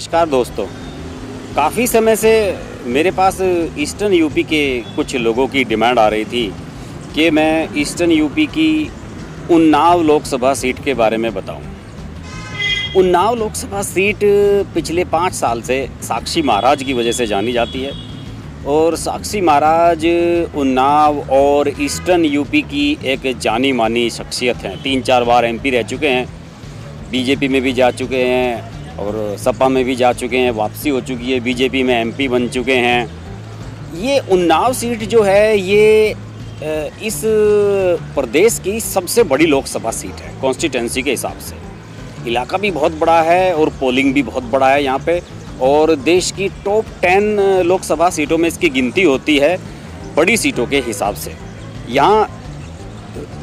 नमस्कार दोस्तों। काफ़ी समय से मेरे पास ईस्टर्न यूपी के कुछ लोगों की डिमांड आ रही थी कि मैं ईस्टर्न यूपी की उन्नाव लोकसभा सीट के बारे में बताऊं। उन्नाव लोकसभा सीट पिछले 5 साल से साक्षी महाराज की वजह से जानी जाती है और साक्षी महाराज उन्नाव और ईस्टर्न यूपी की एक जानी मानी शख्सियत हैं। 3-4 बार एमपी रह चुके हैं, बीजेपी में भी जा चुके हैं और सपा में भी जा चुके हैं, वापसी हो चुकी है, बीजेपी में एमपी बन चुके हैं। ये उन्नाव सीट जो है ये इस प्रदेश की सबसे बड़ी लोकसभा सीट है कॉन्स्टिट्यूंसी के हिसाब से। इलाका भी बहुत बड़ा है और पोलिंग भी बहुत बड़ा है यहाँ पे, और देश की टॉप 10 लोकसभा सीटों में इसकी गिनती होती है बड़ी सीटों के हिसाब से। यहाँ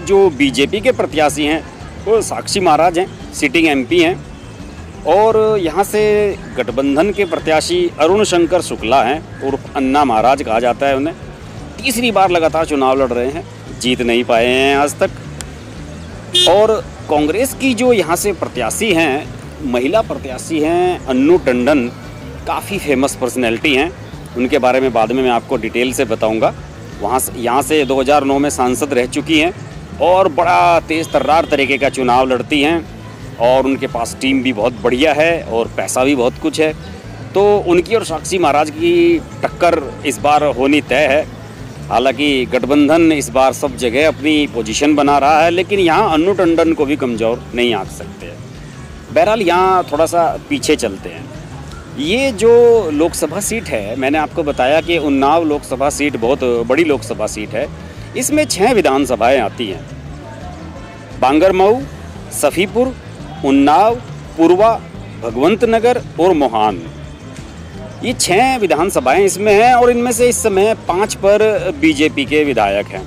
जो बीजेपी के प्रत्याशी हैं वो साक्षी महाराज हैं, सिटिंग एमपी हैं, और यहाँ से गठबंधन के प्रत्याशी अरुण शंकर शुक्ला हैं और अन्ना महाराज कहा जाता है उन्हें। तीसरी बार लगातार चुनाव लड़ रहे हैं, जीत नहीं पाए हैं आज तक। और कांग्रेस की जो यहाँ से प्रत्याशी हैं, महिला प्रत्याशी हैं अन्नू टंडन, काफ़ी फेमस पर्सनैलिटी हैं, उनके बारे में बाद में मैं आपको डिटेल से बताऊँगा। यहाँ से 2009 में सांसद रह चुकी हैं और बड़ा तेज़ तर्रार तरीके का चुनाव लड़ती हैं, और उनके पास टीम भी बहुत बढ़िया है और पैसा भी बहुत कुछ है। तो उनकी और साक्षी महाराज की टक्कर इस बार होनी तय है। हालांकि गठबंधन इस बार सब जगह अपनी पोजीशन बना रहा है, लेकिन यहाँ अन्नू टंडन को भी कमज़ोर नहीं आंक सकते हैं। बहरहाल यहाँ थोड़ा सा पीछे चलते हैं। ये जो लोकसभा सीट है, मैंने आपको बताया कि उन्नाव लोकसभा सीट बहुत बड़ी लोकसभा सीट है। इसमें 6 विधानसभाएँ आती हैं: बांगरमऊ, सफ़ीपुर, उन्नाव, पूर्वा, भगवंत नगर और मोहान। ये 6 विधानसभाएं इसमें हैं और इनमें से इस समय 5 पर बीजेपी के विधायक हैं।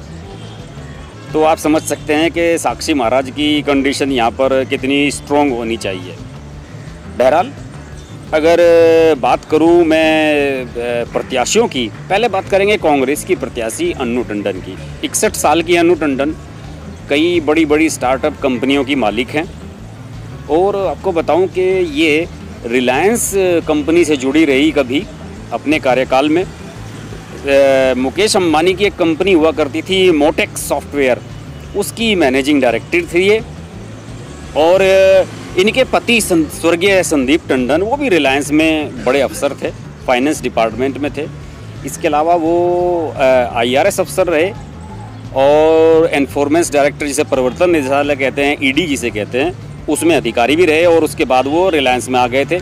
तो आप समझ सकते हैं कि साक्षी महाराज की कंडीशन यहाँ पर कितनी स्ट्रॉन्ग होनी चाहिए। बहरहाल अगर बात करूँ मैं प्रत्याशियों की, पहले बात करेंगे कांग्रेस की प्रत्याशी अन्नू टंडन की। 61 साल की अन्नू टंडन कई बड़ी बड़ी स्टार्टअप कंपनियों की मालिक हैं, और आपको बताऊं कि ये रिलायंस कंपनी से जुड़ी रही कभी अपने कार्यकाल में। मुकेश अंबानी की एक कंपनी हुआ करती थी मोटेक सॉफ्टवेयर, उसकी मैनेजिंग डायरेक्टर थी ये। और इनके पति स्वर्गीय संदीप टंडन, वो भी रिलायंस में बड़े अफसर थे, फाइनेंस डिपार्टमेंट में थे। इसके अलावा वो IRS अफसर रहे और एनफोर्समेंट डायरेक्टर, जिसे प्रवर्तन निदेशालय कहते हैं, ED जिसे कहते हैं, उसमें अधिकारी भी रहे, और उसके बाद वो रिलायंस में आ गए थे।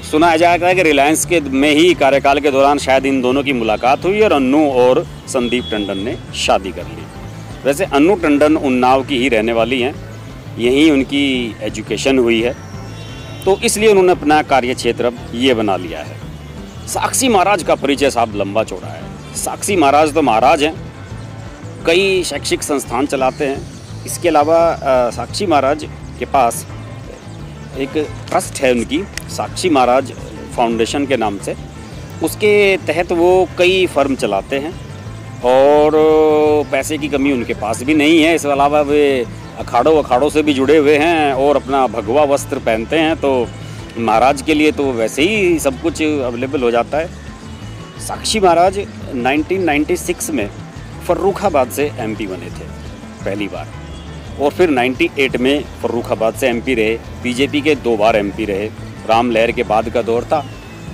सुना जाता है कि रिलायंस के में ही कार्यकाल के दौरान शायद इन दोनों की मुलाकात हुई और अन्नू और संदीप टंडन ने शादी कर ली। वैसे अन्नू टंडन उन्नाव की ही रहने वाली हैं, यहीं उनकी एजुकेशन हुई है, तो इसलिए उन्होंने अपना कार्य क्षेत्र अब ये बना लिया है। साक्षी महाराज का परिचय साहब लंबा चौड़ा है। साक्षी महाराज तो महाराज हैं, कई शैक्षिक संस्थान चलाते हैं। इसके अलावा साक्षी महाराज के पास एक ट्रस्ट है उनकी, साक्षी महाराज फाउंडेशन के नाम से। उसके तहत वो कई फर्म चलाते हैं और पैसे की कमी उनके पास भी नहीं है। इसके अलावा वे अखाड़ों से भी जुड़े हुए हैं और अपना भगवा वस्त्र पहनते हैं, तो महाराज के लिए तो वैसे ही सब कुछ अवेलेबल हो जाता है। साक्षी महाराज 1996 में फर्रुखाबाद से MP बने थे पहली बार, और फिर 98 में फर्रुखाबाद से MP रहे। बीजेपी के 2 बार MP रहे। राम लहर के बाद का दौर था,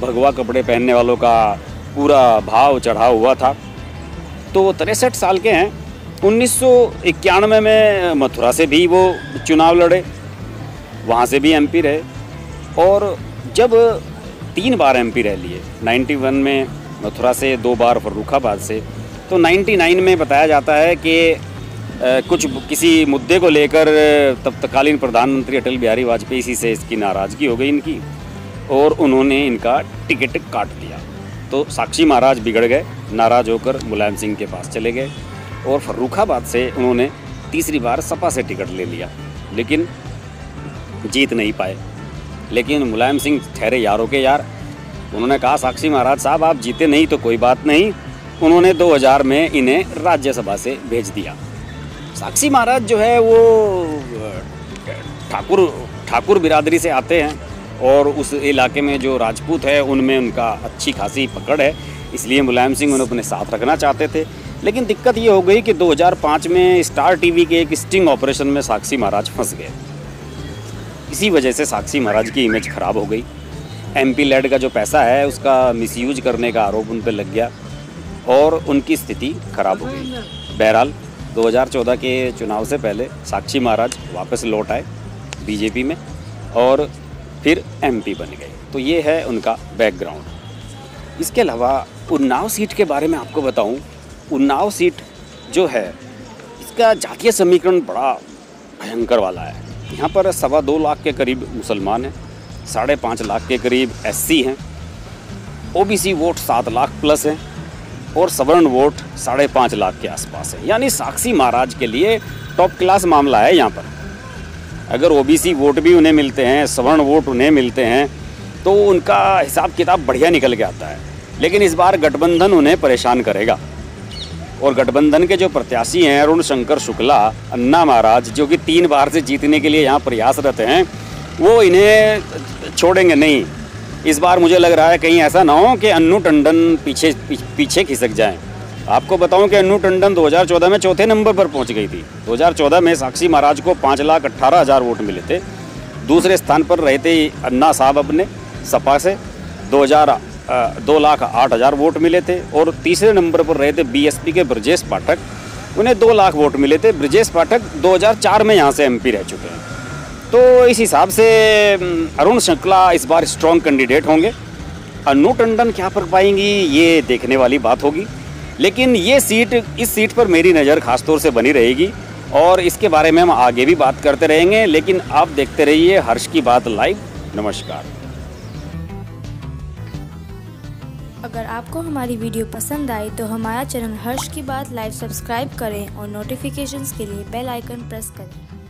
भगवा कपड़े पहनने वालों का पूरा भाव चढ़ा हुआ था। तो 63 साल के हैं। 1991 में मथुरा से भी वो चुनाव लड़े, वहाँ से भी MP रहे, और जब 3 बार MP रह लिए, 91 में मथुरा से, 2 बार फर्रुखाबाद से, तो 99 में बताया जाता है कि किसी मुद्दे को लेकर तब तत्कालीन प्रधानमंत्री अटल बिहारी वाजपेयी से इसकी नाराज़गी हो गई इनकी, और उन्होंने इनका टिकट काट दिया। तो साक्षी महाराज बिगड़ गए, नाराज़ होकर मुलायम सिंह के पास चले गए, और फर्रुखाबाद से उन्होंने तीसरी बार सपा से टिकट ले लिया, लेकिन जीत नहीं पाए। लेकिन मुलायम सिंह ठहरे यारों के यार। उन्होंने कहा साक्षी महाराज साहब आप जीते नहीं तो कोई बात नहीं। उन्होंने 2000 में इन्हें राज्यसभा से भेज दिया। साक्षी महाराज जो है वो ठाकुर बिरादरी से आते हैं और उस इलाके में जो राजपूत है उनमें उनका अच्छी खासी पकड़ है, इसलिए मुलायम सिंह उन्हें अपने साथ रखना चाहते थे। लेकिन दिक्कत ये हो गई कि 2005 में स्टार टीवी के एक स्टिंग ऑपरेशन में साक्षी महाराज फंस गए। इसी वजह से साक्षी महाराज की इमेज ख़राब हो गई। MP लेड का जो पैसा है उसका मिसयूज करने का आरोप उन पर लग गया और उनकी स्थिति खराब हो गई। बहरहाल 2014 के चुनाव से पहले साक्षी महाराज वापस लौट आए बीजेपी में और फिर MP बन गए। तो ये है उनका बैकग्राउंड। इसके अलावा उन्नाव सीट के बारे में आपको बताऊं, उन्नाव सीट जो है इसका जातीय समीकरण बड़ा भयंकर वाला है। यहाँ पर 2.25 लाख के करीब मुसलमान हैं, 5.5 लाख के करीब SC हैं, OBC वोट 7 लाख प्लस हैं और सवर्ण वोट 5.5 लाख के आसपास है। यानी साक्षी महाराज के लिए टॉप क्लास मामला है यहाँ पर। अगर OBC वोट भी उन्हें मिलते हैं, सवर्ण वोट उन्हें मिलते हैं, तो उनका हिसाब किताब बढ़िया निकल के आता है। लेकिन इस बार गठबंधन उन्हें परेशान करेगा और गठबंधन के जो प्रत्याशी हैं अरुण शंकर शुक्ला, अन्ना महाराज, जो कि 3 बार से जीतने के लिए यहाँ प्रयासरत हैं, वो इन्हें छोड़ेंगे नहीं। इस बार मुझे लग रहा है कहीं ऐसा ना हो कि अन्नू टंडन पीछे खिसक जाएं। आपको बताऊं कि अन्नू टंडन 2014 में चौथे नंबर पर पहुंच गई थी। 2014 में साक्षी महाराज को 5,18,000 वोट मिले थे। दूसरे स्थान पर रहे थे अन्ना साहब अपने सपा से, 2,08,000 वोट मिले थे और तीसरे नंबर पर रहे थे BSP के ब्रजेश पाठक, उन्हें 2 लाख वोट मिले थे। ब्रजेश पाठक 2004 में यहाँ से MP रह चुके हैं। तो इस हिसाब से अरुण शुक्ला इस बार स्ट्रॉन्ग कैंडिडेट होंगे। अन्नू टंडन क्या कर पाएंगी ये देखने वाली बात होगी। लेकिन इस सीट पर मेरी नज़र खास तौर से बनी रहेगी और इसके बारे में हम आगे भी बात करते रहेंगे। लेकिन आप देखते रहिए हर्ष की बात लाइव। नमस्कार। अगर आपको हमारी वीडियो पसंद आई तो हमारा चैनल हर्ष की बात लाइव सब्सक्राइब करें और नोटिफिकेशंस के लिए बेल आइकन प्रेस करें।